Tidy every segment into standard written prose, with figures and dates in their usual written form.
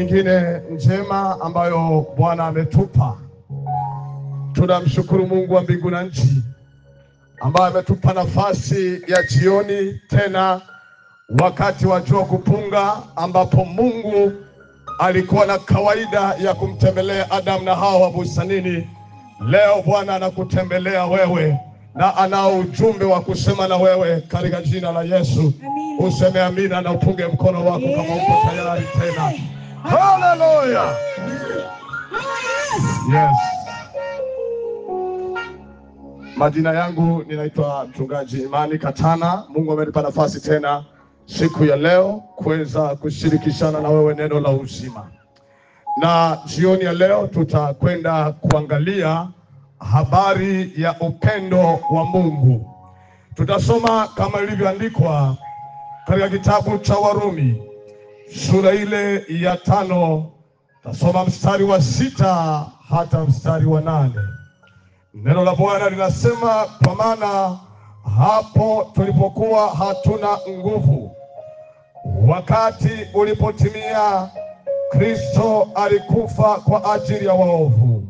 Nyingine njema ambayo Bwana ametupa. Tunamshukuru Mungu wa mbingu na nchi ambaye ametupa nafasi ya jioni tena, wakati wa jua kupunga, ambapo Mungu alikuwa na kawaida ya kumtembelea Adam na Hawa bustanini. Leo Bwana anakutembelea wewe na anao ujumbe wa kusema na wewe katika jina la Yesu. Amina. Useme amina na upunge mkono wako kama uko tayari tena. Hallelujah. Yes. Majina yangu ninaitwa Mchungaji Imani Katana. Mungu amenipa nafasi tena siku ya leo kuweza kushirikishana na wewe neno la uzima. Na jioni ya leo tutakwenda kuangalia habari ya upendo wa Mungu. Tutasoma kama ilivyoandikwa katika kitabu cha Warumi sura ile ya 5, tasoma mstari wa 6 hata mstari wa 8. Neno la Bwana linasema, kwa maana hapo tulipokuwa hatuna nguvu, wakati ulipotimia, Kristo alikufa kwa ajili ya waovu.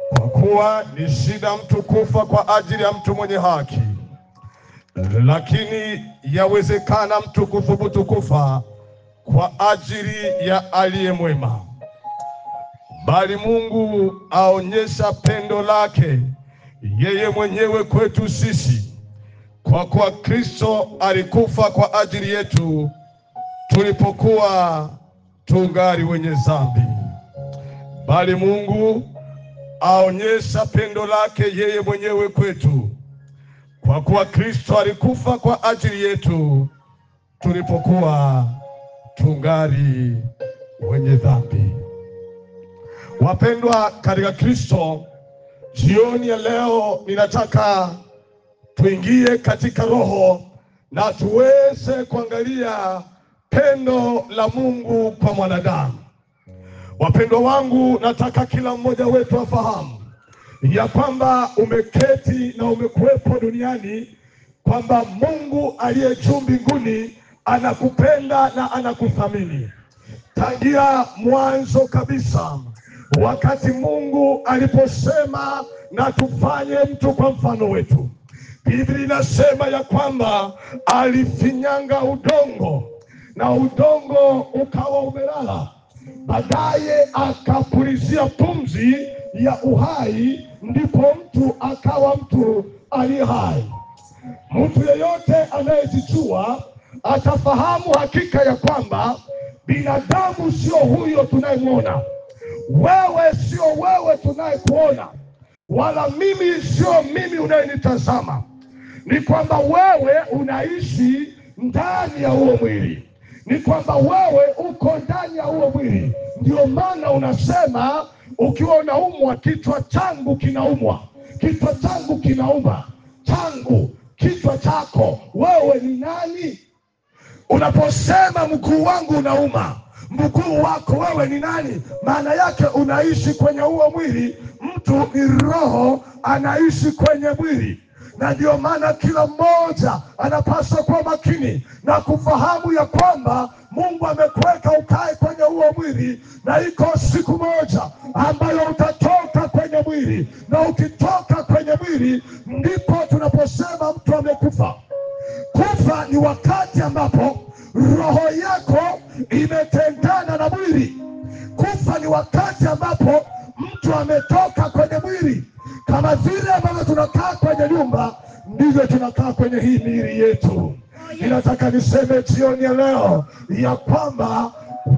Kwa kuwa ni shida mtu kufa kwa ajili ya mtu mwenye haki, lakini yawezekana mtu kuthubutu kufa kwa ajili ya aliye mwema. Bali Mungu aonyesha pendo lake yeye mwenyewe kwetu sisi, kwa kuwa Kristo alikufa kwa ajili yetu tulipokuwa tungali wenye dhambi. Bali Mungu aonyesha pendo lake yeye mwenyewe kwetu, kwa kuwa Kristo alikufa kwa ajili yetu tulipokuwa tungali wenye dhambi. Wapendwa katika Kristo, jioni ya leo ninataka tuingie katika roho na tuweze kuangalia pendo la Mungu kwa mwanadamu. Wapendwa wangu, nataka kila mmoja wetu afahamu ya kwamba umeketi na umekuwepo duniani, kwamba Mungu aliye juu mbinguni anakupenda na anakuthamini. Tangia mwanzo kabisa, wakati Mungu aliposema na tufanye mtu kwa mfano wetu, Biblia inasema ya kwamba alifinyanga udongo na udongo ukawa umelala. Baadaye akapulizia pumzi ya uhai, ndipo mtu akawa mtu aliye hai. Mtu yeyote anayejijua atafahamu hakika ya kwamba binadamu sio huyo tunayemwona. Wewe sio wewe tunayekuona, wala mimi sio mimi unayenitazama. Ni kwamba wewe unaishi ndani ya huo mwili, ni kwamba wewe uko ndani ya huo mwili. Ndio maana unasema ukiwa unaumwa, kichwa changu kinaumwa, kichwa changu kinauma. Changu, kichwa chako, wewe ni nani? Unaposema mguu wangu unauma, mguu wako wewe ni nani? Maana yake unaishi kwenye huo mwili. Mtu ni roho, anaishi kwenye mwili. Na ndio maana kila mmoja anapaswa kuwa makini na kufahamu ya kwamba Mungu amekuweka ukae kwenye huo mwili, na iko siku moja ambayo utatoka kwenye mwili, na ukitoka kwenye mwili ndipo tunaposema mtu amekufa. Kufa ni wakati ambapo roho yako imetengana na mwili. Kufa ni wakati ambapo mtu ametoka kwenye mwili. Kama vile ambavyo tunakaa kwenye nyumba, ndivyo tunakaa kwenye hii miili yetu. Ninataka niseme jioni ya leo ya kwamba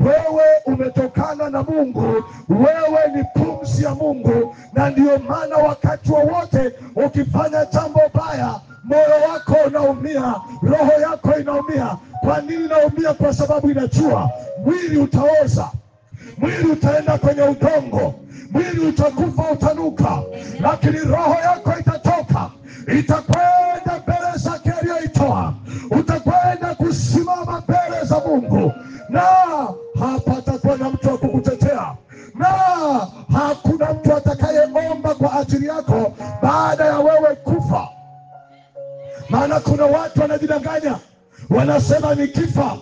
wewe umetokana na Mungu, wewe ni pumzi ya Mungu. Na ndio maana wakati wowote ukifanya jambo baya, moyo wako unaumia, roho yako inaumia. Kwa nini inaumia? Kwa sababu inajua mwili utaoza, mwili utaenda kwenye udongo, mwili utakufa, utanuka, lakini roho yako itatoka, itakwenda mbele zake aliyoitoa. Utakwenda kusimama mbele za Mungu, na hapatakuwa na mtu wa kukutetea, na hakuna mtu atakayeomba kwa ajili yako baada ya wewe kufa. Maana kuna watu wanajidanganya, wanasema nikifa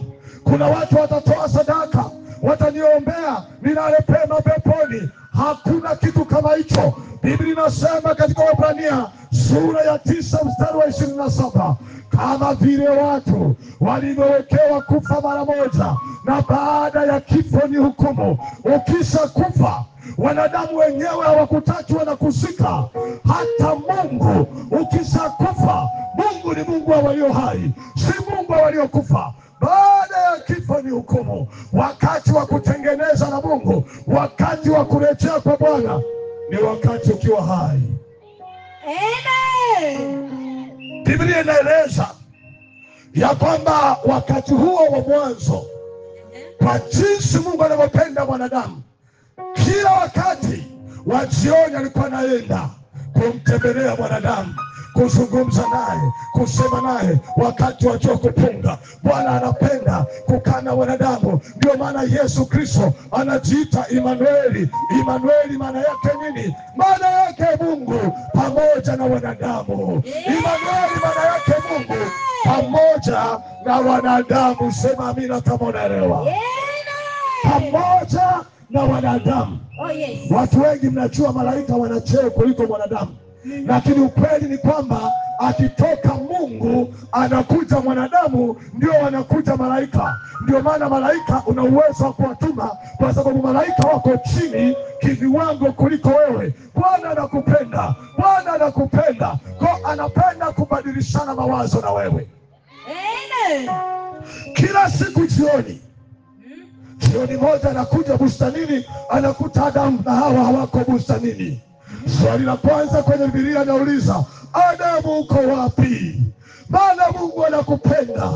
kuna watu watatoa sadaka, watani kuniombea nilale pema peponi. Hakuna kitu kama hicho. Biblia inasema katika Waebrania sura ya 9 mstari wa 27, kama vile watu walivyowekewa kufa mara moja na baada ya kifo ni hukumu. Ukisha kufa, wanadamu wenyewe hawakutaki wanakuzika. Hata Mungu ukisha kufa, Mungu ni Mungu wa walio hai, si Mungu wa waliokufa. Baada ya kifo ni hukumu. Wakati wa kutengeneza na Mungu, wakati wa kurejea kwa Bwana ni wakati ukiwa hai. Amen. Biblia inaeleza ya kwamba wakati huo wa mwanzo, kwa jinsi Mungu anavyopenda mwanadamu, kila wakati wa jioni alikuwa anaenda kumtembelea mwanadamu, kuzungumza naye, kusema naye wakati wa jua kupunga. Bwana anapenda kukaa na wanadamu. Ndio maana Yesu Kristo anajiita Immanueli. Immanueli maana yake nini? Maana yake Mungu pamoja na wanadamu. Immanueli maana yake Mungu pamoja na wanadamu. Sema amina kama unaelewa. Pamoja na wanadamu. Oh, yes. Watu wengi mnajua malaika wana cheo kuliko mwanadamu. Lakini ukweli ni kwamba akitoka Mungu anakuja mwanadamu, ndio wanakuja malaika. Ndio maana malaika una uwezo wa kuwatuma, kwa sababu malaika wako chini kiviwango kuliko wewe. Bwana anakupenda. Bwana anakupenda. Kwa anapenda kubadilishana mawazo na wewe. Amen. Kila siku jioni moja anakuja bustanini, anakuta Adamu na Hawa hawako bustanini. Swali la kwanza kwenye Biblia anauliza, Adamu uko wapi? Maana Mungu anakupenda.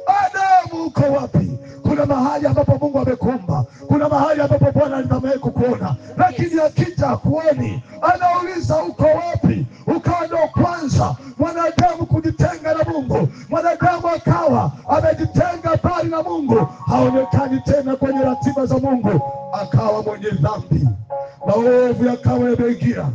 Adamu uko wapi? Kuna mahali ambapo Mungu amekuumba, kuna mahali ambapo Bwana alitamani kukuona, lakini akija kuoni anauliza uko wapi? Ukawa ndio kwanza mwanadamu kujitenga na Mungu. Mwanadamu akawa amejitenga mbali na Mungu, haonekani tena kwenye ratiba za Mungu, akawa mwenye dhambi. Maovu yakawa yameingia.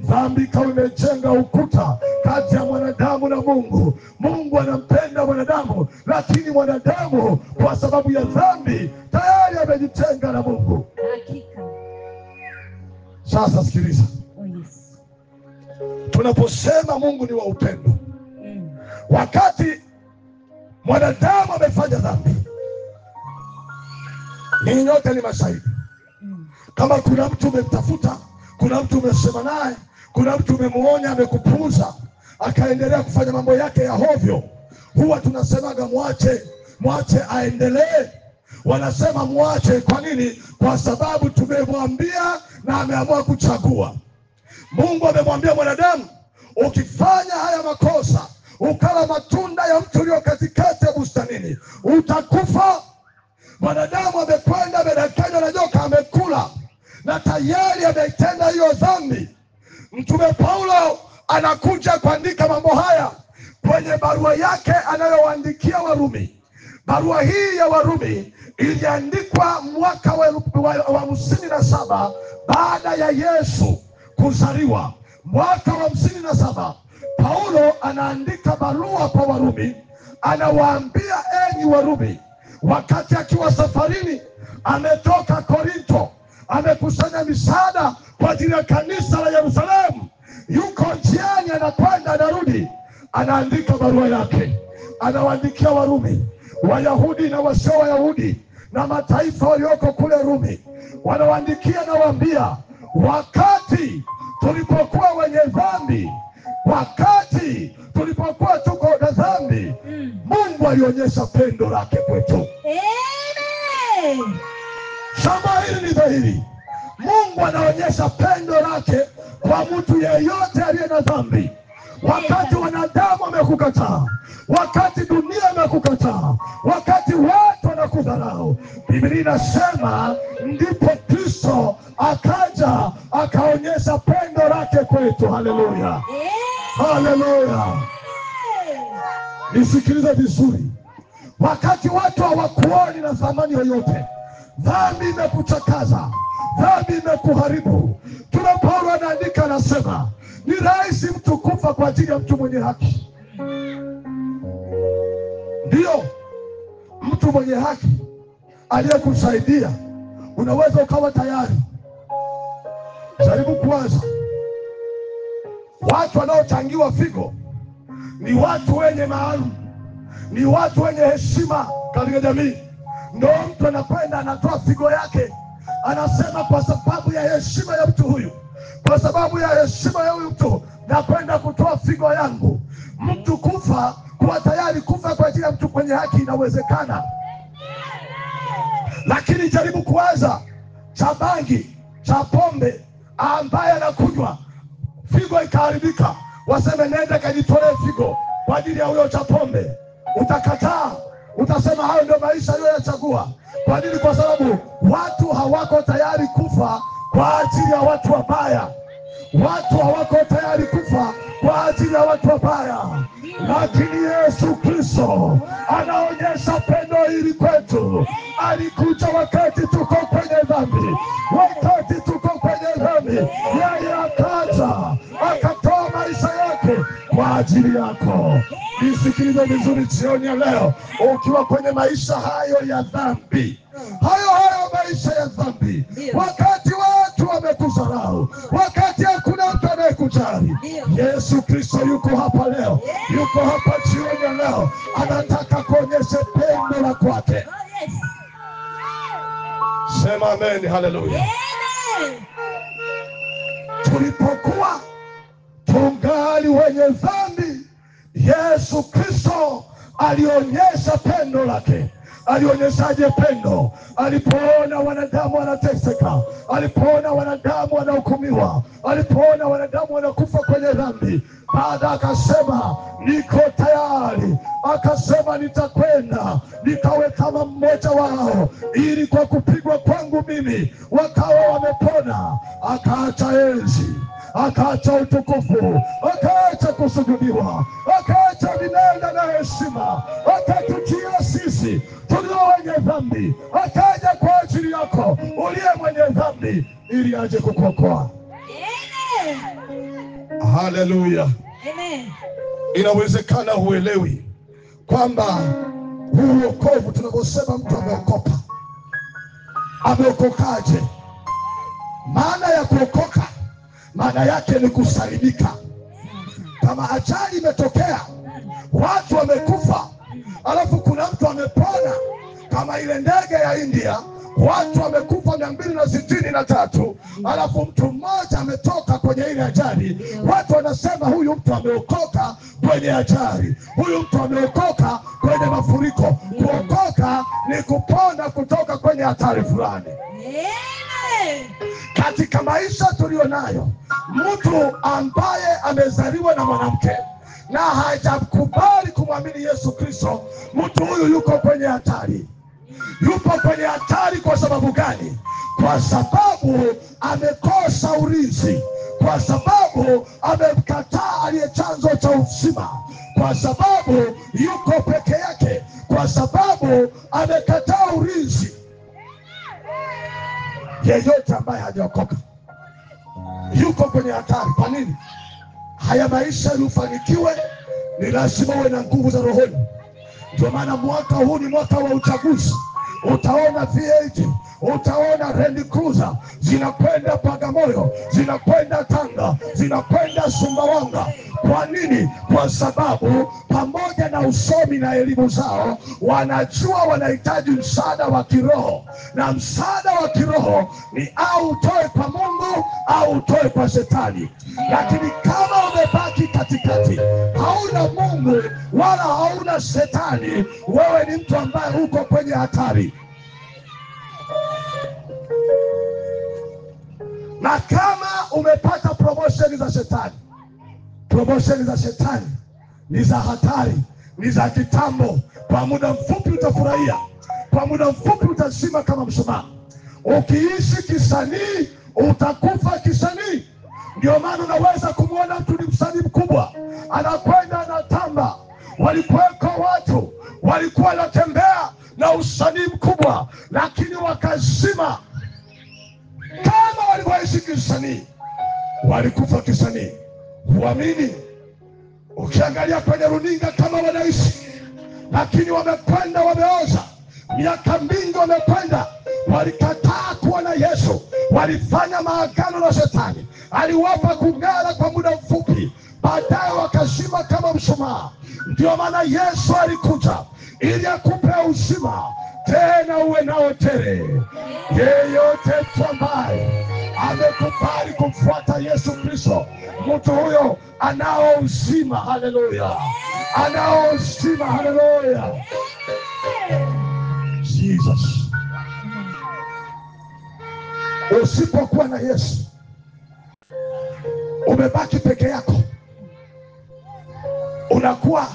Dhambi ikawa imejenga ukuta kati ya mwanadamu na Mungu. Mungu anampenda mwanadamu, lakini mwanadamu kwa sababu ya dhambi tayari amejitenga na Mungu. Hakika. Sasa sikiliza. Oh, yes. Tunaposema Mungu ni wa upendo, wakati mwanadamu amefanya dhambi, ninyi nyote ni mashahidi. Kama kuna mtu umemtafuta, kuna mtu umesema naye, kuna mtu umemuonya amekupuuza, akaendelea kufanya mambo yake ya hovyo, huwa tunasemaga mwache aendelee. Wanasema mwache. Kwa nini? Kwa sababu tumemwambia na ameamua kuchagua. Mungu amemwambia mwanadamu, ukifanya haya makosa, ukala matunda ya mti ulio katikati ya bustanini, utakufa. Mwanadamu amekwenda amedanganywa na nyoka, amekula na tayari ametenda hiyo dhambi. Mtume Paulo anakuja kuandika mambo haya kwenye barua yake anayowaandikia Warumi. Barua hii ya Warumi iliandikwa mwaka wa 57 baada ya Yesu kuzaliwa. Mwaka wa 57 Paulo anaandika barua kwa Warumi, anawaambia enyi Warumi, wakati akiwa safarini ametoka Korinto, amekusanya misaada kwa ajili ya kanisa la Yerusalemu, yuko njiani anakwenda anarudi, anaandika barua yake, anawaandikia Warumi, Wayahudi na wasio Wayahudi na mataifa walioko kule Rumi. Wanawaandikia na waambia, wakati tulipokuwa wenye dhambi, wakati tulipokuwa tuko na dhambi, Mungu alionyesha pendo lake kwetu. Amen. Shamba hili ni dhahiri. Mungu anaonyesha pendo lake kwa mtu yeyote aliye na dhambi. Wakati wanadamu wamekukataa, wakati dunia imekukataa, wakati watu wanakudharau, Biblia inasema ndipo Kristo akaja akaonyesha pendo lake kwetu. Haleluya. Haleluya. Nisikilize vizuri. Wakati watu hawakuoni na thamani yoyote, dhambi imekuchakaza, dhambi imekuharibu, Mtume Paulo anaandika anasema, ni rahisi mtu kufa kwa ajili ya mtu mwenye haki. Ndio, mtu mwenye haki aliyekusaidia unaweza ukawa tayari. Jaribu kuwaza, watu wanaochangiwa figo ni watu wenye maalum, ni watu wenye heshima katika jamii. Ndio mtu anakwenda anatoa figo yake, anasema kwa sababu ya heshima ya mtu huyu, kwa sababu ya heshima ya huyu mtu nakwenda kutoa figo yangu. Mtu kufa, kuwa tayari kufa kwa ajili ya mtu kwenye haki inawezekana. Lakini jaribu kuwaza, cha bangi, cha pombe ambaye anakunywa, figo ikaharibika, waseme nenda kajitolee figo kwa ajili ya huyo cha pombe. Utakataa, utasema hayo ndio maisha aliyoyachagua. Kwa nini? Kwa sababu watu hawako tayari kufa kwa ajili ya watu wabaya. Watu hawako tayari kufa kwa ajili ya watu wabaya. Lakini Yesu Kristo anaonyesha pendo hili kwetu. Alikuja wakati tuko kwenye dhambi, wakati tuko kwenye dhambi, yeye akaja akatoa maisha yake kwa ajili yako. Nisikilize vizuri jioni ya leo, ukiwa kwenye maisha hayo ya dhambi, hayo maisha ya dhambi, wakati watu wamekudharau, wakati hakuna mtu anayekujali, Yesu Kristo yuko hapa leo, yuko hapa jioni ya leo, anataka kuonyesha pendo la kwake. Sema amen, haleluya. Tulipokuwa tungali wenye dhambi, Yesu Kristo alionyesha pendo lake. Alionyeshaje pendo? Alipoona wanadamu wanateseka, alipoona wanadamu wanahukumiwa, alipoona wanadamu wanakufa kwenye dhambi, baada akasema niko tayari, akasema nitakwenda nikawe kama mmoja wao, ili kwa kupigwa kwangu mimi wakawa wamepona. Akaacha enzi, akaacha utukufu, akaacha kusujudiwa, akaacha minenda na heshima, akatujia sisi tulio wenye dhambi, akaja kwa ajili yako uliye mwenye dhambi, ili aje kukuokoa. Haleluya. Inawezekana huelewi kwamba huu wokovu, tunaposema mtu ameokoka, ameokokaje? Maana ya kuokoka, maana yake ni kusalimika. Kama ajali imetokea, watu wamekufa, alafu kuna mtu amepona, kama ile ndege ya India, watu wamekufa 263, alafu mtu mmoja ametoka kwenye ile ajali, watu wanasema huyu mtu ameokoka kwenye ajali, huyu mtu ameokoka kwenye mafuriko. Kuokoka ni kupona kutoka kwenye hatari fulani. Katika maisha tulio nayo, mtu ambaye amezaliwa na mwanamke na hajakubali kumwamini Yesu Kristo, mtu huyu yuko kwenye hatari. Yupo kwenye hatari kwa sababu gani? Kwa sababu amekosa urithi, kwa sababu amemkataa aliye chanzo cha uzima, kwa sababu yuko peke yake, kwa sababu amekataa urithi. Yeyote ambaye hajaokoka yuko kwenye hatari. Kwa nini? Haya maisha ili ufanikiwe ni lazima uwe na nguvu za rohoni. Ndio maana mwaka huu ni mwaka wa uchaguzi. Utaona V8, utaona Land Cruiser zinakwenda Bagamoyo, zinakwenda Tanga, zinakwenda Sumbawanga. Kwa nini? Kwa sababu pamoja na usomi na elimu zao, wanajua wanahitaji msaada wa kiroho, na msaada wa kiroho ni au utoe kwa Mungu au utoe kwa Shetani. Lakini kama umebaki katikati, hauna Mungu wala hauna Shetani, wewe ni mtu ambaye uko kwenye hatari. Na kama umepata promotion za Shetani, promotion za Shetani ni za hatari, ni za kitambo. Kwa muda mfupi utafurahia, kwa muda mfupi utazima kama mshumaa. Ukiishi kisanii, utakufa kisanii. Ndio maana unaweza kumwona mtu ni msanii mkubwa, anakwenda anatamba. Walikuweko watu walikuwa wanatembea na usanii mkubwa, lakini wakazima. Kama walivyoishi kisanii, walikufa kisanii. Huamini? Ukiangalia kwenye runinga kama wanaishi, lakini wamekwenda wameoza. miaka mingi wamekwenda, walikataa kuwa na Yesu, walifanya maagano na Shetani, aliwapa kung'ara kwa muda mfupi, baadaye wakazima kama mshumaa. Ndio maana Yesu alikuja ili akupe uzima, tena uwe nao tele. Yeyote mtu ambaye amekubali kumfuata Yesu Kristo, mtu huyo anao uzima. Haleluya, anao uzima. Haleluya, Jesus. Usipokuwa na Yesu, umebaki peke yako, unakuwa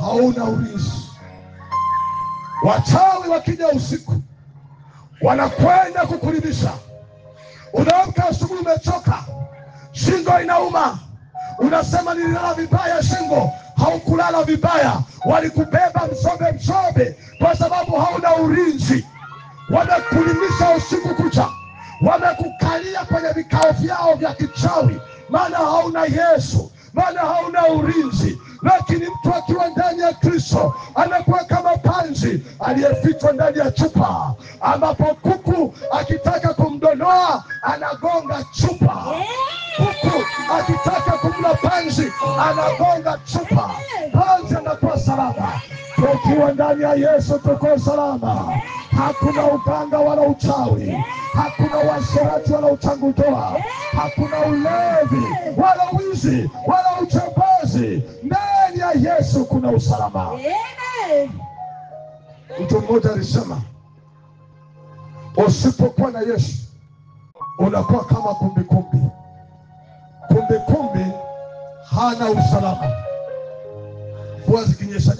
hauna ulinzi. Wachawi wakija usiku wanakwenda kukuribisha. Unaamka asubuhi umechoka, shingo inauma, unasema nililala vibaya. Shingo, haukulala vibaya, walikubeba msobe kwa sababu hauna ulinzi. Wamekulimisha usiku kucha, wamekukalia kwenye vikao vyao vya kichawi, maana hauna Yesu, maana hauna ulinzi. Lakini mtu akiwa ndani ya Kristo anakuwa kama panzi aliyefichwa ndani ya chupa, ambapo kuku akitaka kumdonoa anagonga chupa. Kuku akitaka kumla panzi anagonga chupa, panzi anakuwa salama. Tukiwa ndani ya Yesu tuko salama. Hakuna uganga wala uchawi, hakuna uasherati wala uchangudoa, hakuna ulevi wala wizi wala uchambazi. Ndani ya Yesu kuna usalama. Mtu mmoja alisema, usipokuwa na Yesu unakuwa kama kumbikumbi. Kumbikumbi hana usalama. Mvua zikinyesha,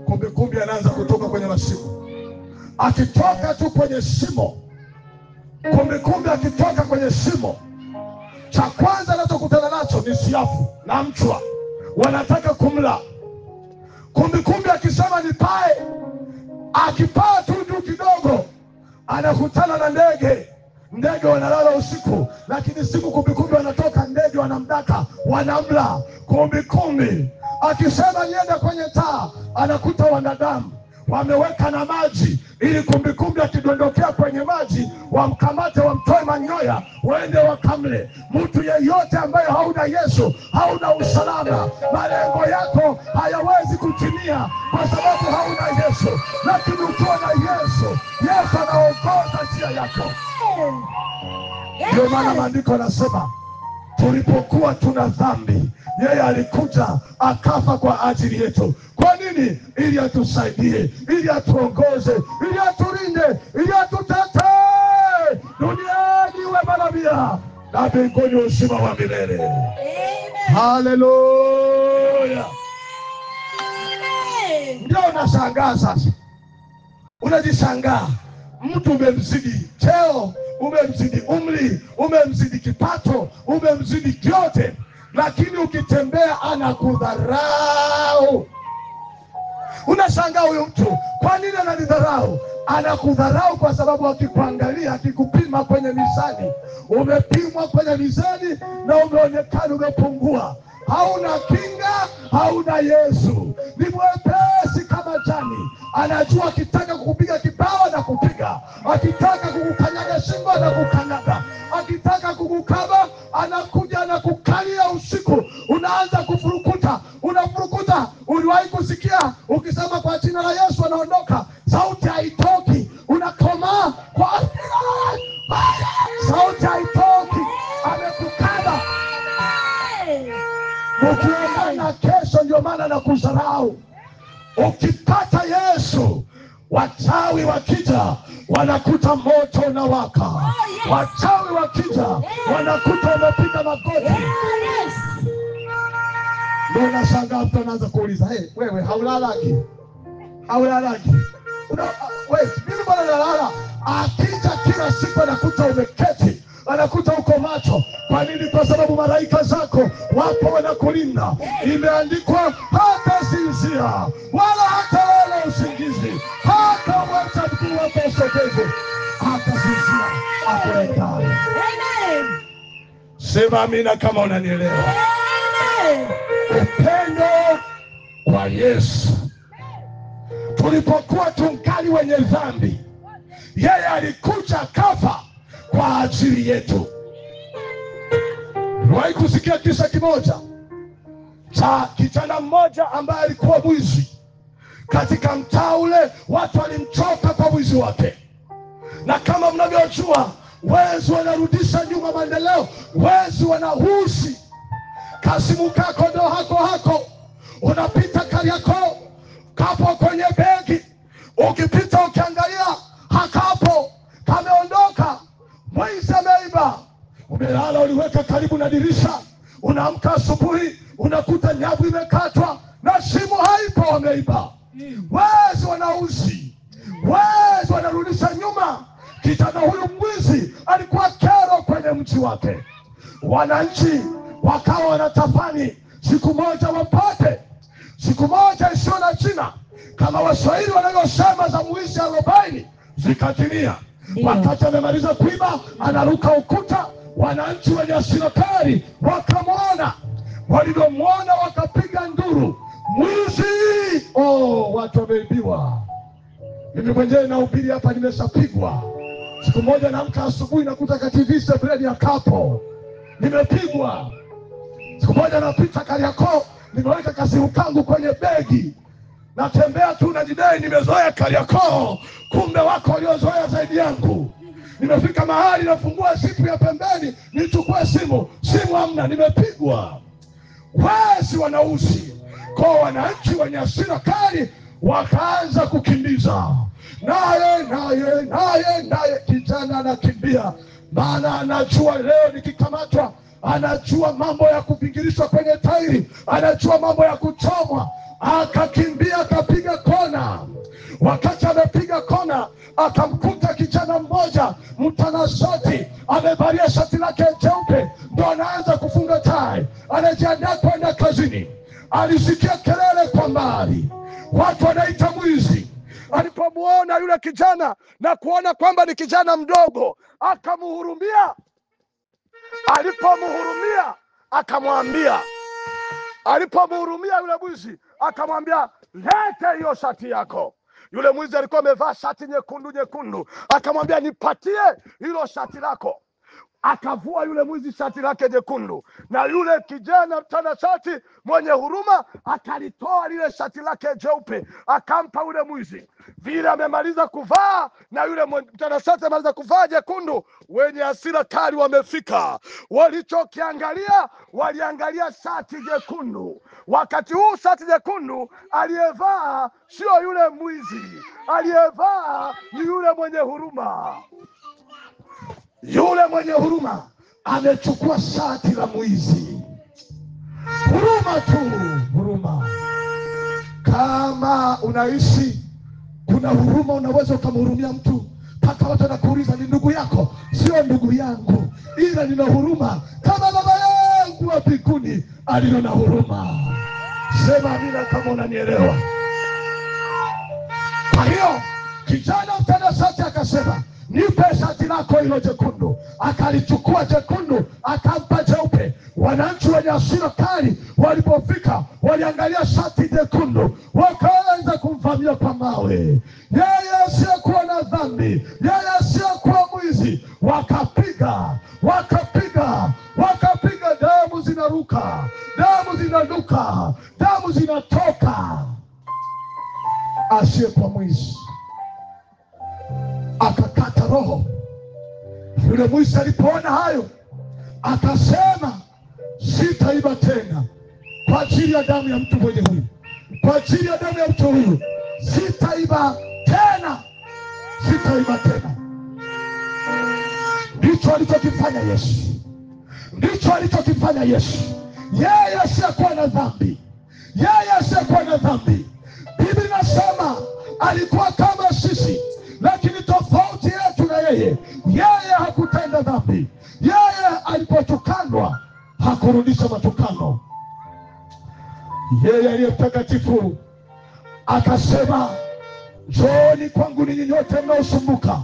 kumbikumbi anaanza kutoka kwenye mashimo. Akitoka tu kwenye shimo, kumbikumbi akitoka kwenye shimo, cha kwanza anachokutana nacho ni siafu na mchwa, wanataka kumla. Kumbikumbi akisema nipae, akipaa tu juu kidogo anakutana na ndege. Ndege wanalala usiku, lakini siku kumbikumbi wanatoka, ndege wanamdaka, wanamla. Kumbikumbi akisema nienda kwenye taa, anakuta wanadamu wameweka na maji, ili kumbikumbi akidondokea kwenye maji wamkamate, wamtoe manyoya, waende wakamle. Mtu yeyote ambaye hauna Yesu hauna usalama. Malengo yako hayawezi kutimia kwa sababu hauna Yesu. Lakini ukiwa na Yesu, Yesu anaongoza njia yako. Ndio maana maandiko yanasema, tulipokuwa tuna dhambi, yeye alikuja akafa kwa ajili yetu. Kwa nini? Ili atusaidie, ili atuongoze, ili aturinde, ili atutetee. Duniani uwe malavia, na mbinguni uzima wa milele. Haleluya. Ndio unashangaa sasa, unajishangaa. Mtu umemzidi cheo, umemzidi umri, umemzidi kipato, umemzidi kyote, lakini ukitembea anakudharau. Unashangaa huyu mtu, kwa nini ananidharau? Anakudharau kwa sababu akikuangalia, akikupima kwenye mizani, umepimwa kwenye mizani na umeonekana umepungua. Hauna kinga, hauna Yesu. Ni mwepesi kama jani. Anajua akitaka kukupiga kipawa na kupiga, akitaka kukukanyaga shingo na kukanyaga, akitaka kukukaba anakuja na kukalia usiku. Unaanza kufurukuta, unafurukuta. Uliwahi kusikia ukisema kwa jina la Yesu anaondoka, sauti haitoki, unakomaa kwa sauti haitoki, amekukaba. Ukiona kesho, ndio maana nakudharau. Ukipata Yesu, wachawi wakija wanakuta moto unawaka. Wachawi wakija wanakuta umepiga magoti. Ndio unashangaa mtu anaanza kuuliza, wewe haulalaki? Haulalaki? Wewe mimi bwana nalala. Akija kila siku anakuta umeketi, anakuta uko macho. Kwa nini? Kwa sababu malaika zako wapo wanakulinda. Imeandikwa, hata sinzia wala hata wala usingizi, hata wacha mguu wako usogeze, hata sinzia akulendaye. Sema amina kama unanielewa. Upendo wa Yesu. tulipokuwa tungali wenye dhambi, yeye alikuja kafa kwa ajili yetu. Wahi kusikia kisa kimoja cha kijana mmoja ambaye alikuwa mwizi. Katika mtaa ule watu walimchoka kwa mwizi wake, na kama mnavyojua wezi wanarudisha nyuma maendeleo, wezi wanahusi. Kasimu kako ndo hako unapita Kariakoo, kapo kwenye begi, ukipita ukiangalia hakapo, kameondoka, mwizi ameiba. Umelala uliweka karibu na dirisha, unaamka asubuhi unakuta nyavu imekatwa na simu haipo, wameiba. Wezi wanahusi, wezi wanarudisha nyuma. Kijana huyu mwizi alikuwa kero kwenye mji wake. Wananchi wakawa wanatafani siku moja wapate, siku moja isiyo na jina, kama Waswahili wanavyosema za mwizi 40 zikatimia. Wakati amemaliza kuiba, anaruka ukuta. Wananchi wenye hasira kali wakamwona, walivyomwona wakapiga nduru, mwizi! Watu wameibiwa. Mimi mwenyewe nahubiri hapa, nimeshapigwa. Siku moja naamka asubuhi nakuta kativisa bredi ya kapo, nimepigwa. Siku moja napita Kariakoo, nimeweka kasimu kangu kwenye begi, natembea tu najidai nimezoea Kariakoo, kumbe wako waliozoea zaidi yangu. Nimefika mahali nafungua sipu ya pembeni nichukue simu hamna, nimepigwa. Wezi wanausi. Kwa wananchi wenye hasira kali wakaanza kukimbiza. Naye kijana anakimbia, maana anajua leo nikikamatwa, anajua mambo ya kupingilishwa kwenye tairi, anajua mambo ya kuchomwa. Akakimbia akapiga kona. Wakati amepiga kona, akamkuta kijana mmoja mtanashati, amevalia shati lake jeupe, ndo anaanza kufunga tai, anajiandaa kwenda kazini. Alisikia kelele kwa mbali, watu wanaita mwizi. Alipomuona yule kijana na kuona kwamba ni kijana mdogo, akamuhurumia. Alipomuhurumia akamwambia, alipomuhurumia yule mwizi akamwambia, lete hiyo shati yako. Yule mwizi alikuwa amevaa shati nyekundu, akamwambia, nipatie hilo shati lako. Akavua yule mwizi shati lake jekundu, na yule kijana mtanashati mwenye huruma akalitoa lile shati lake jeupe, akampa yule mwizi. Vile amemaliza kuvaa na yule mtanashati amaliza kuvaa jekundu, wenye hasira kali wamefika. Walichokiangalia, waliangalia shati jekundu. Wakati huu shati jekundu aliyevaa sio yule mwizi, aliyevaa ni yule mwenye huruma. Yule mwenye huruma amechukua shati la mwizi. Huruma tu, huruma. Kama unaishi kuna huruma, unaweza ukamhurumia mtu mpaka watu wanakuuliza, ni ndugu yako? Sio ndugu yangu, ila nina huruma kama baba yangu wa mbinguni alivyo na huruma. Sema amina kama unanielewa. Kwa hiyo kijana mtanashati akasema, nipe shati lako hilo jekundu. Akalichukua jekundu akampa jeupe. Wananchi wenye hasira kali walipofika, waliangalia shati jekundu, wakaanza kumvamia kwa mawe. Yeye asiyekuwa na dhambi, yeye asiyekuwa mwizi, wakapiga, damu zinaruka, damu zinanuka, damu zinatoka. Asiyekuwa mwizi akakata roho. Yule mwizi alipoona hayo akasema, sitaiba tena kwa ajili ya damu ya mtu mwenye huyu, kwa ajili ya damu ya mtu huyu sitaiba tena, sitaiba tena. Ndicho alichokifanya Yesu, ndicho alichokifanya Yesu. Yeye asiyekuwa na dhambi, yeye asiyekuwa na dhambi, Biblia inasema alikuwa kama sisi, lakini tofauti yetu na yeye hakutenda dhambi. Yeye alipotukanwa hakurudisha matukano. Yeye aliye mtakatifu akasema, njooni kwangu ninyi nyote mnaosumbuka.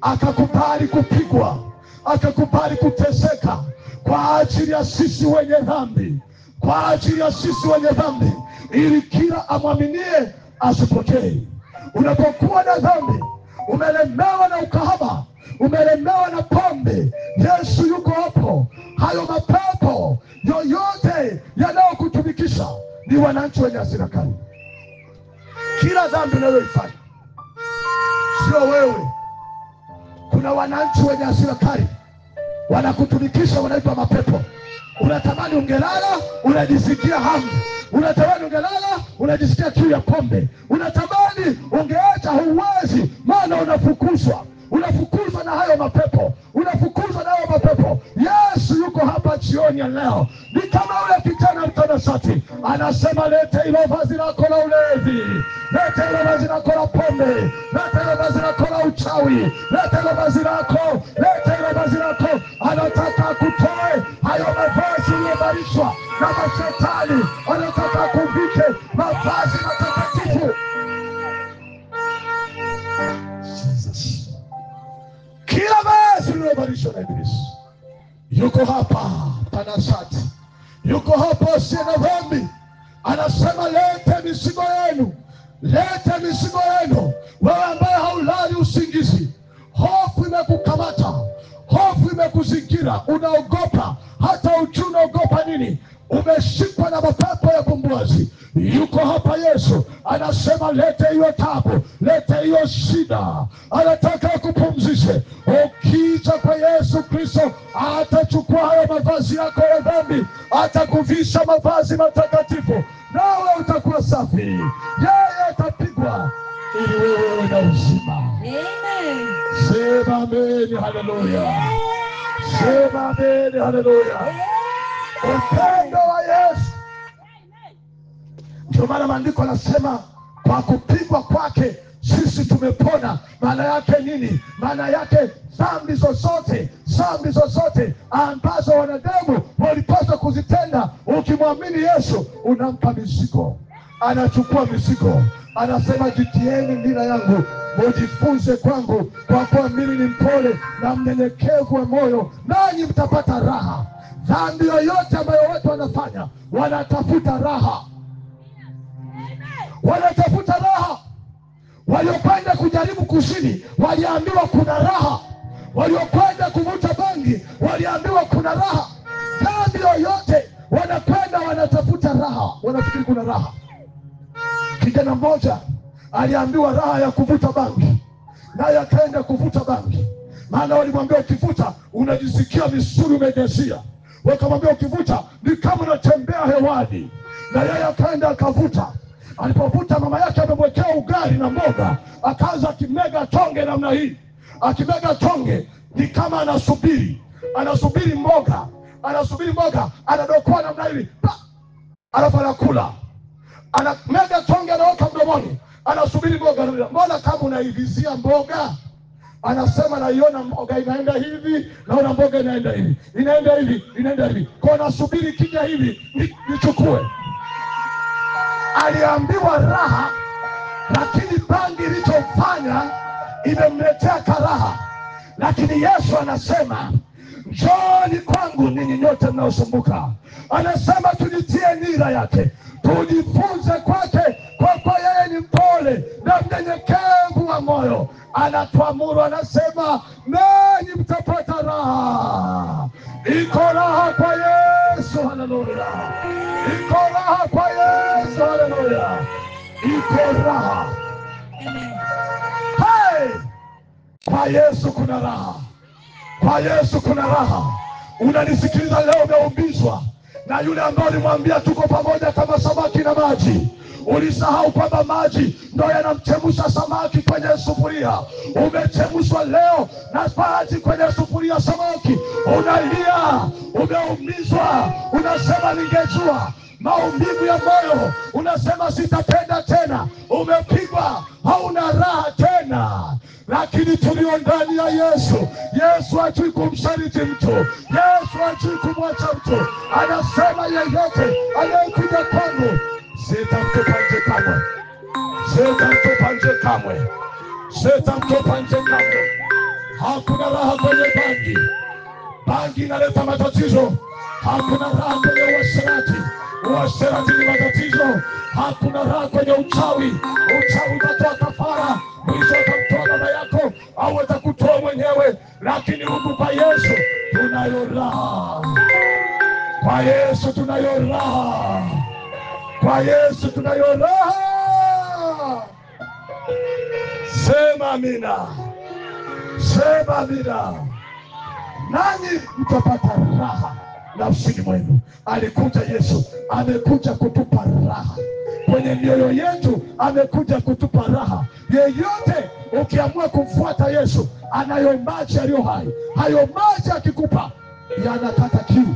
Akakubali kupigwa, akakubali kuteseka kwa ajili ya sisi wenye dhambi, kwa ajili ya sisi wenye dhambi, ili kila amwaminie asipotee, Unapokuwa na dhambi, umelemewa na ukahaba, umelemewa na pombe, Yesu yuko hapo. Hayo mapepo yoyote yanayokutumikisha ni wananchi wenye hasira kali. Kila dhambi unayoifanya sio wewe. Kuna wananchi wenye hasira kali wanakutumikisha, wanaitwa mapepo. Unatamani ungelala, unajisikia hamu. Unatamani ungelala, unajisikia kiu ya pombe. Unatamani ungeacha, huwezi, maana unafukuzwa. Unafukuzwa na hayo mapepo. Unafukuzwa na hayo mapepo. Yesu yuko hapa jioni ya leo. Ni kama ule kijana mtanashati anasema, lete hilo vazi lako la ulevi, lete hilo vazi lako la pombe, lete hilo vazi lako la uchawi, lete hilo vazi lako, lete hilo vazi lako. Anataka kutoe hayo mavazi yaliyovalishwa na mashetani. Anataka kuvike mavazi matakatifu. Kila vazi lililovalishwa na Ibilisi. Yuko hapa tanashati, yuko hapa asiye na dhambi. Anasema, lete mizigo yenu, lete mizigo yenu. Wewe ambaye haulali usingizi, hofu imekukamata, hofu imekuzingira, unaogopa, hata ujui unaogopa nini. Umeshikwa na mapepo ya bumbuazi. Yuko hapa Yesu, anasema, lete hiyo tabu, lete hiyo shida. Anataka kupumzishe. Ukija kwa Yesu Kristo, atachukua hayo mavazi yako ya dhambi, atakuvisha mavazi matakatifu, nawe utakuwa safi. Yeye atapigwa ili wewe na uzima. Amen. Sema amen, haleluya. Sema amen, haleluya. Upendo wa Yesu. Ndio maana maandiko yanasema, kwa kupigwa kwake sisi tumepona. Maana yake nini? Maana yake dhambi zozote ambazo wanadamu walipaswa kuzitenda, ukimwamini Yesu unampa mizigo, anachukua mizigo. Anasema, jitieni nira yangu, mujifunze kwangu, kwa kuwa mimi ni mpole na mnyenyekevu wa moyo, nanyi mtapata raha. Dhambi yoyote ambayo watu wanafanya, wanatafuta raha, wanatafuta raha. Waliokwenda kujaribu kuzini waliambiwa kuna raha. Waliokwenda kuvuta bangi waliambiwa kuna raha. Dhambi yoyote wanakwenda wanatafuta raha, wanafikiri kuna raha. Kijana mmoja aliambiwa raha ya kuvuta bangi, naye akaenda kuvuta bangi. Maana walimwambia ukivuta unajisikia misuli umejazia. Wakamwambia ukivuta ni kama unatembea hewani. Na yeye akaenda akavuta. Alipovuta, mama yake amemwekea ugali na mboga, akaanza akimega tonge namna hii. Akimega tonge ni kama anasubiri mboga, anadokoa namna hii, alafu anakula. Anamega tonge, anaweka mdomoni, anasubiri mboga. Mbona kama unaivizia mboga? Anasema, naiona mboga inaenda hivi, naona mboga inaenda hivi, inaenda hivi. Kwa nasubiri kija hivi nichukue. Aliambiwa raha, lakini bangi ilichofanya imemletea karaha. Lakini Yesu anasema, njooni kwangu ninyi nyote mnaosumbuka. Anasema tujitie nira yake, tujifunze kwake, kwa kuwa yeye ni mpole na mnyenyekevu wa moyo. Anatuamuru, anasema, nanyi mtapata raha. Iko raha kwa Yesu, haleluya. Iko raha kwa Yesu, haleluya. Iko raha. Hey! Kwa Yesu kuna raha. Kwa Yesu kuna raha. Unanisikiliza leo, umeumbizwa na yule ambaye ulimwambia tuko pamoja kama samaki na maji. Ulisahau kwamba maji ndio yanamchemsha samaki kwenye sufuria. Umechemshwa leo na maji kwenye sufuria samaki. Unalia, umeumizwa, unasema ningejua. Maumivu ya moyo, unasema sitapenda tena. Umepigwa, hauna raha tena. Lakini tulio ndani ya Yesu, Yesu hajui kumsaliti mtu, Yesu hajui kumwacha mtu. Anasema, yeyote anayekuja kwangu sitamtupa nje kamwe. Sitamtupa nje kamwe. Sitamtupa nje kamwe. Hakuna raha kwenye bangi. Bangi inaleta matatizo. Hakuna raha kwenye uasherati. Uasherati ni matatizo. Hakuna raha kwenye uchawi. Uchawi utatoa kafara, mwisho utamtoa baba yako au atakutoa mwenyewe. Lakini huku kwa Yesu tunayo raha. Kwa Yesu tunayo raha. Kwa Yesu tunayo raha. Sema amina. Sema amina. Nani mtapata raha nafsini mwenu? Alikuja Yesu, amekuja kutupa raha kwenye mioyo yetu, amekuja kutupa raha. Yeyote ukiamua kumfuata Yesu, anayo maji yaliyo hai. Hayo maji akikupa yanakata kiu.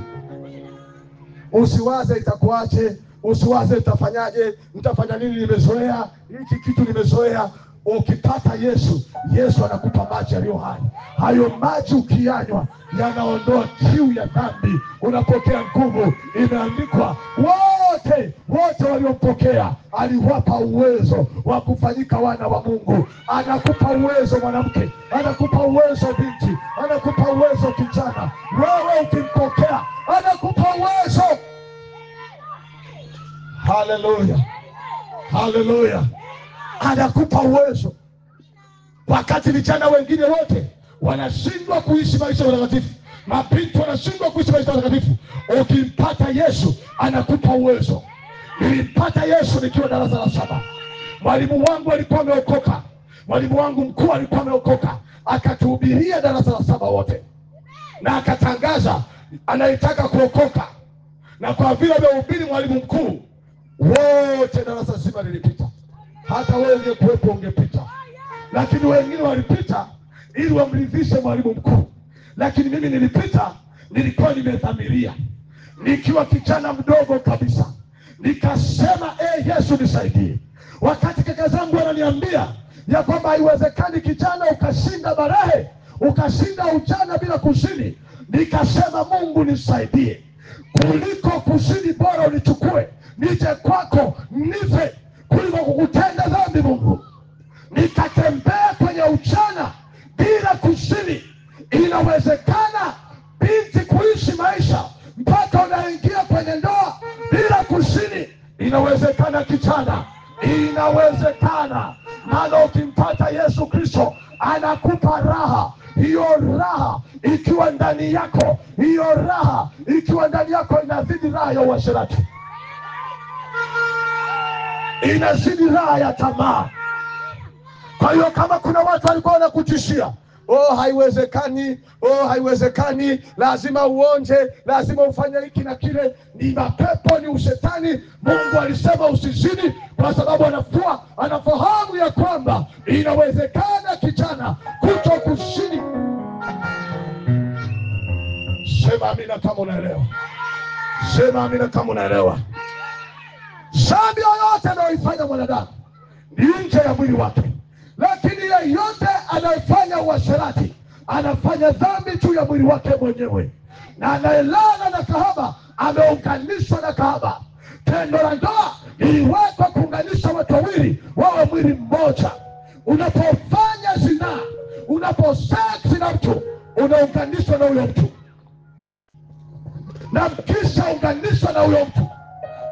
Usiwaze itakuache, usiwaze itafanyaje, nitafanya nini, nimezoea hiki kitu, nimezoea. Ukipata Yesu, Yesu anakupa maji yaliyo hai. Hayo maji ukiyanywa yanaondoa kiu ya dhambi, unapokea nguvu. Imeandikwa wote waliompokea aliwapa uwezo wa kufanyika wana wa Mungu. Anakupa uwezo mwanamke, anakupa uwezo binti, anakupa uwezo kijana. Wewe ukimpokea anakupa uwezo. Haleluya, haleluya. Anakupa uwezo. Wakati vijana wengine wote wanashindwa kuishi maisha matakatifu, mabinti wanashindwa kuishi maisha matakatifu, ukimpata Yesu anakupa uwezo. Nilimpata Yesu nikiwa darasa la 7. Mwalimu wangu alikuwa ameokoka. Mwalimu wangu mkuu alikuwa ameokoka. Akatuhubiria darasa la 7 wote, na akatangaza anayetaka kuokoka. Na kwa vile amehubiri mwalimu mkuu, wote darasa zima nilipita. Hata wewe ungekuwepo ungepita. Lakini wengine walipita ili wamridhishe mwalimu mkuu. Lakini mimi nilipita, nilikuwa nimedhamiria. Nikiwa kijana mdogo kabisa, nikasema Yesu nisaidie. Wakati kaka zangu wananiambia ya kwamba haiwezekani kijana ukashinda barahe, ukashinda ujana bila kuzini, nikasema Mungu nisaidie. Kuliko kuzini bora unichukue nije kwako nife kuliko kukutenda dhambi Mungu. Nikatembea kwenye ujana bila kuzini. Inawezekana binti kuishi maisha mpaka unaingia kwenye ndoa bila kuzini. Inawezekana kijana, inawezekana. Maana ukimpata Yesu Kristo anakupa raha. Hiyo raha ikiwa ndani yako, hiyo raha ikiwa ndani yako inazidi raha ya uasherati, inazidi raha ya tamaa. Kwa hiyo kama kuna watu walikuwa wanakutishia, haiwezekani, haiwezekani, lazima uonje, lazima ufanye hiki na kile, ni mapepo, ni ushetani. Mungu alisema usizini kwa sababu anafahamu ya kwamba inawezekana kijana kuto kuzini. Sema amina kama unaelewa. Sema amina kama unaelewa. Dhambi yoyote anayoifanya mwanadamu ni nje ya mwili wake. Lakini yeyote anayefanya uasherati anafanya dhambi juu ya mwili wake mwenyewe. Na anayelala na kahaba ameunganishwa na kahaba. Tendo la ndoa iliwekwa kuunganisha watu wawili wawe mwili mmoja. Unapofanya zinaa, unaposeksi na mtu, unaunganishwa na huyo mtu. Na mkisha unganishwa na huyo mtu,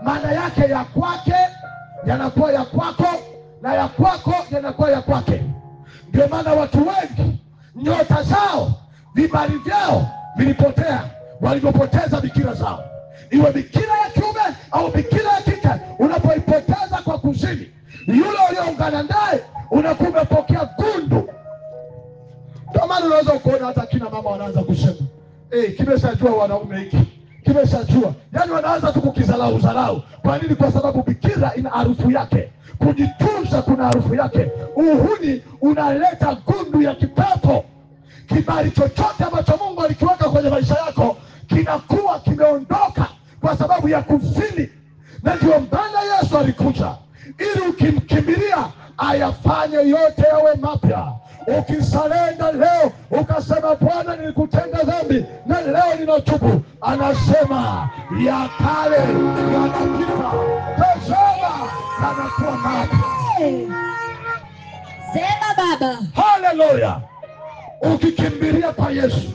maana yake ya kwake yanakuwa ya kwako, na ya kwako yanakuwa ya kwake. Ndio maana watu wengi nyota zao, vibali vyao vilipotea walipopoteza bikira zao. Iwe bikira ya kiume au bikira ya kike, unapoipoteza kwa kuzini, yule ulioungana naye unakuwa umepokea gundu. Ndio maana unaweza kuona hata kina mama wanaanza kusema, kimeshajua wanaume hiki, kimeshajua. Yaani wanaanza tu kukizalau. Kwa nini? Kwa sababu bikira ina harufu yake. Kujitunza kuna harufu yake. Uhuni unaleta gundu ya kipepo. Kibali chochote ambacho Mungu alikiweka kwenye maisha yako kinakuwa kimeondoka kwa sababu ya kuzini. Na ndio maana Yesu alikuja ili ukimkimbilia ayafanye yote yawe mapya. Ukisalenda leo ukasema Bwana nilikutenda dhambi na leo ninatubu, anasema ya kale yanapita, tazama yanakuwa mapya. Sema Baba. Haleluya. Ukikimbilia kwa Yesu,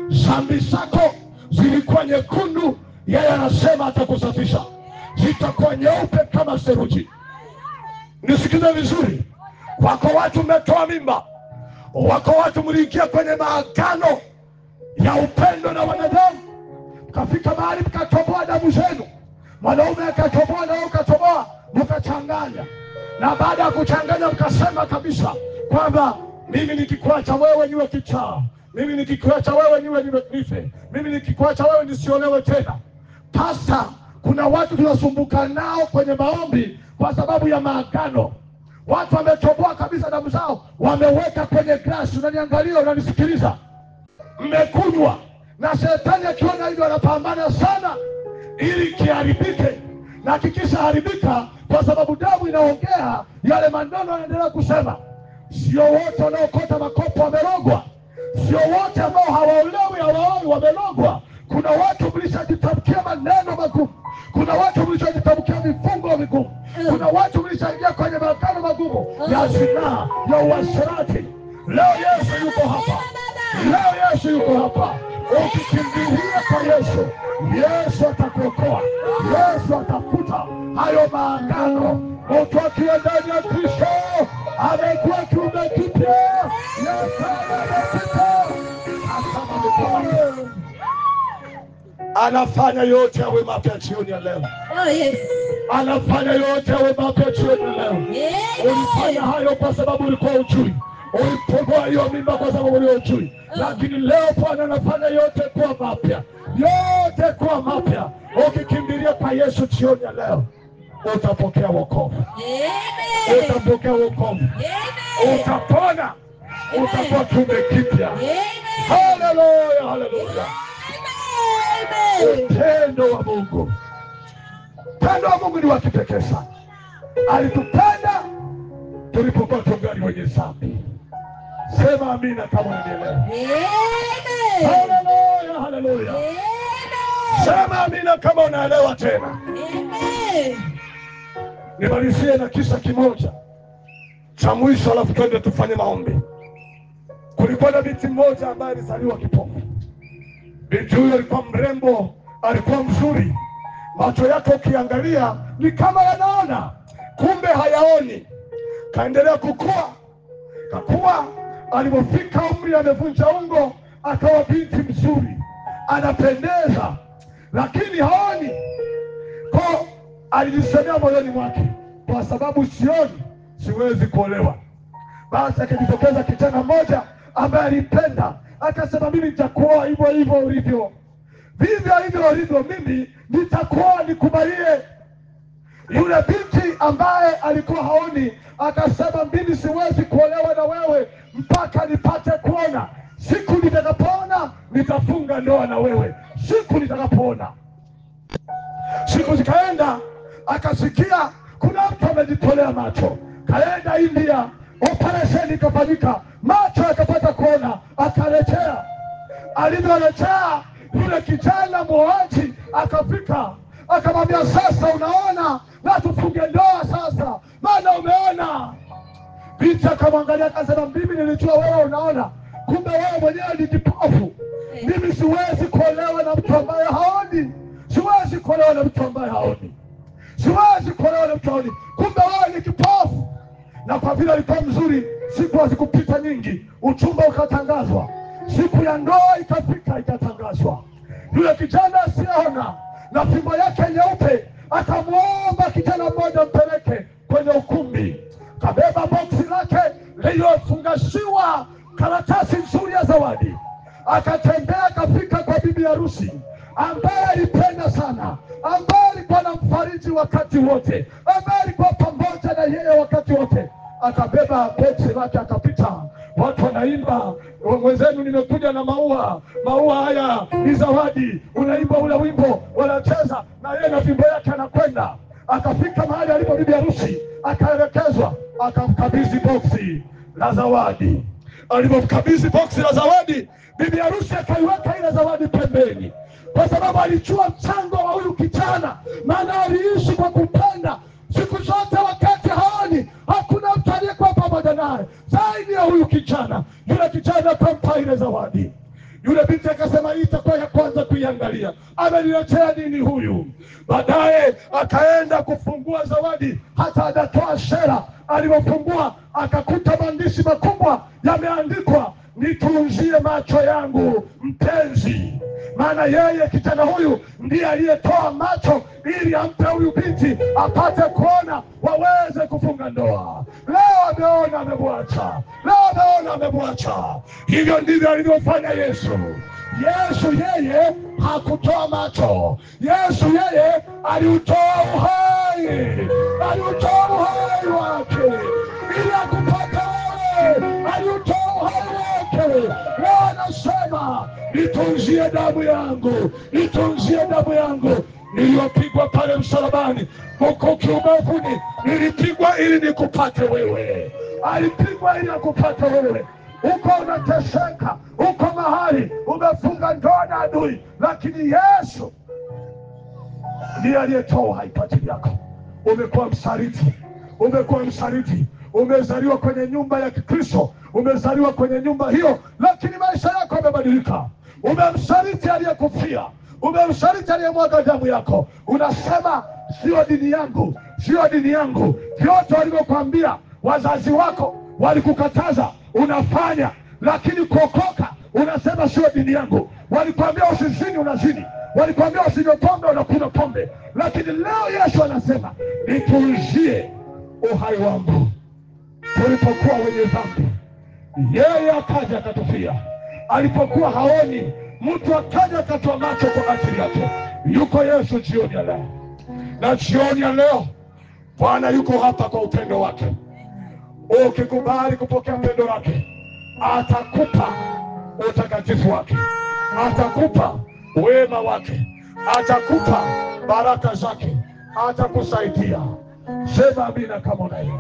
dhambi zako zilikuwa nyekundu, yeye anasema atakusafisha. zitakuwa nyeupe kama seruji. Nisikize vizuri, wako watu mmetoa mimba, wako watu mliingia kwenye maagano ya upendo na wanadamu, kafika mahali mkatoboa damu zenu, mwanaume akatoboa na ukatoboa, mkachanganya, na baada ya kuchanganya mkasema kabisa kwamba mimi nikikuacha wewe niwe kichaa, mimi nikikuacha wewe niwe nife, mimi nikikuacha wewe nisiolewe tena. Pasta, kuna watu tunasumbuka nao kwenye maombi kwa sababu ya maagano. Watu wametoboa kabisa damu zao, wameweka kwenye glasi. Unaniangalia, unanisikiliza, mmekunywa, na shetani akiona hivyo anapambana sana ili kiharibike, na kikisha haribika, kwa sababu damu inaongea, yale maneno yanaendelea kusema. Sio wote wanaokota makopo wamerogwa, sio wote ambao hawaolewi wamerogwa. Kuna watu mlishajitamkia maneno magumu, kuna watu mlishajitamkia vifungo vigumu, kuna watu mlishaingia kwenye maagano magumu ya zinaa, ya uasherati. Leo Yesu yuko hapa, leo Yesu yuko hapa. Ukikimbilia kwa Yesu, Yesu atakuokoa, Yesu atafuta hayo maagano. Mtu akiwa ndani ya Kristo amekuwa kiumbe kipya. Yesu anafanya yote awe mapya jioni ya leo. Yes. Anafanya yote awe mapya jioni ya leo. Ulifanya hayo kwa sababu ulikuwa hujui, ulipogoa hiyo mimba kwa sababu ulikuwa hujui, lakini leo Bwana anafanya yote kuwa mapya, yote kuwa mapya. Ukikimbilia kwa Yesu jioni ya leo, utapokea wokovu. Amen. Utapokea wokovu. Amen. Utapona. Amen. Utakuwa kiumbe kipya. Amen. Haleluya, haleluya. Amen. Upendo wa Mungu, upendo wa Mungu ni wa kipekee sana. Alitupenda tulipokuwa tungali wenye dhambi. Sema amina kama unanielewa. Amen. Haleluya, haleluya. Amen. Sema amina kama unaelewa tena. Amen. Nimalizie na kisa kimoja cha mwisho, alafu twende tufanye maombi. Kulikuwa na binti mmoja ambaye alizaliwa kipofu. Binti huyo alikuwa mrembo, alikuwa mzuri, macho yake ukiangalia ni kama yanaona, kumbe hayaoni. Kaendelea kukua, kakua, alipofika umri amevunja ungo, akawa binti mzuri, anapendeza, lakini haoni. Kwa alijisemea moyoni mwake, kwa sababu sioni, siwezi kuolewa. Basi akajitokeza kijana mmoja ambaye alipenda, akasema mimi nitakuoa hivyo hivyo ulivyo, vivyo hivyo ulivyo mimi nitakuoa, nikubalie. Yule binti ambaye alikuwa haoni akasema mimi siwezi kuolewa na wewe mpaka nipate kuona. Siku nitakapoona nitafunga ndoa na wewe, siku nitakapoona. Siku zikaenda, akasikia kuna mtu amejitolea macho, kaenda India, operesheni ikafanyika, macho akapata kuona, akarejea. Alivyorejea, yule kijana muoaji akafika, akamwambia sasa unaona, na tufunge ndoa sasa, maana umeona. Binti akamwangalia akasema mimi nilijua wewe unaona, kumbe wewe mwenyewe ni kipofu. Mimi siwezi kuolewa na mtu ambaye haoni, siwezi kuolewa na mtu ambaye haoni, siwezi kuolewa na mtu haoni, kumbe wewe ni kipofu. Na kwa vile alikuwa mzuri, siku hazikupita nyingi, uchumba ukatangazwa. Siku ya ndoa ikafika, ikatangazwa. Yule kijana asiyeona na fimbo yake nyeupe akamwomba kijana mmoja mpeleke kwenye ukumbi. Kabeba boksi lake lililofungashiwa karatasi nzuri ya zawadi, akatembea akafika kwa bibi harusi ambaye alipenda sana, ambaye alikuwa na mfariji wakati wote, ambaye alikuwa pamoja na yeye wakati wote. Akabeba boksi lake akapita, watu wanaimba, mwenzenu nimekuja na maua, maua haya ni zawadi. Unaimba ule wimbo, wanacheza na yeye na fimbo yake anakwenda. Akafika mahali alipo bibi harusi, akaelekezwa, akamkabidhi boksi la zawadi. Alipomkabidhi boksi la zawadi, bibi harusi akaiweka ile zawadi pembeni, kwa sababu alijua mchango wa huyu kijana, maana aliishi kwa kupenda. Siku zote wakati haoni, hakuna mtu aliyekuwa pamoja naye zaidi ya huyu kijana. Yule kijana akampa ile zawadi. Yule binti akasema hii itakuwa ya kwanza kuiangalia, ameniletea nini huyu? Baadaye akaenda kufungua zawadi, hata anatoa shera. Alipofungua akakuta maandishi makubwa yameandikwa, nitunzie macho yangu mpenzi. Maana yeye kijana huyu ndiye aliyetoa macho ili ampe huyu binti apate kuona, waweze kufunga ndoa. Leo ameona amemwacha, leo ameona amemwacha. Hivyo ndivyo alivyofanya Yesu. Yesu yeye hakutoa macho. Yesu yeye aliutoa uhai, aliutoa uhai wake ili akupate wewe. Aliutoa uhai wake. Leo anasema nitunzie damu yangu, nitunzie damu yangu niliyopigwa pale msalabani. Mkuki ubavuni nilipigwa ili nikupate wewe. Alipigwa ili akupate wewe. Uko unateseka, uko mahali umefunga ndoa na adui, lakini Yesu ndiye aliyetoa uhai kwa ajili yako. Umekuwa msaliti, umekuwa msaliti. Umezaliwa kwenye nyumba ya Kikristo, umezaliwa kwenye nyumba hiyo, lakini maisha yako yamebadilika. Umemsaliti aliyekufia, umemsaliti aliyemwaga damu yako. Unasema sio dini yangu, sio dini yangu. Vyote walivyokuambia wazazi wako, walikukataza unafanya, lakini kuokoka unasema sio dini yangu. Walikuambia usizini, unazini. Walikuambia usinywe pombe, unakunywa pombe. Lakini leo Yesu anasema nitunzie uhai wangu. Tulipokuwa wenye dhambi, yeye akaja akatufia. Alipokuwa haoni, mtu akaja akatoa macho kwa ajili yake. Yuko Yesu jioni ya leo, na jioni ya leo Bwana yuko hapa kwa upendo wake. Ukikubali kupokea upendo wake, atakupa utakatifu wake, atakupa wema wake, atakupa baraka zake, atakusaidia. Sema amina kama unaelewa.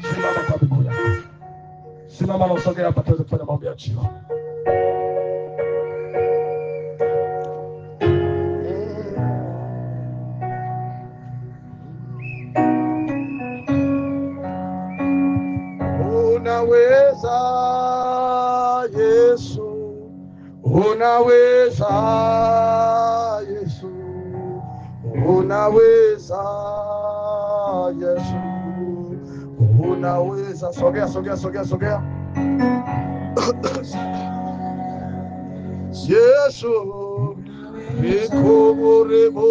Simama kwa miguu yako. Simama na usogea hapa tuweze kufanya maombi ya jioni. Unaweza Yesu, unaweza Yesu, unaweza Yesu, unaweza. Sogea, sogea, sogea, sogea. Yesu, nikuburemu.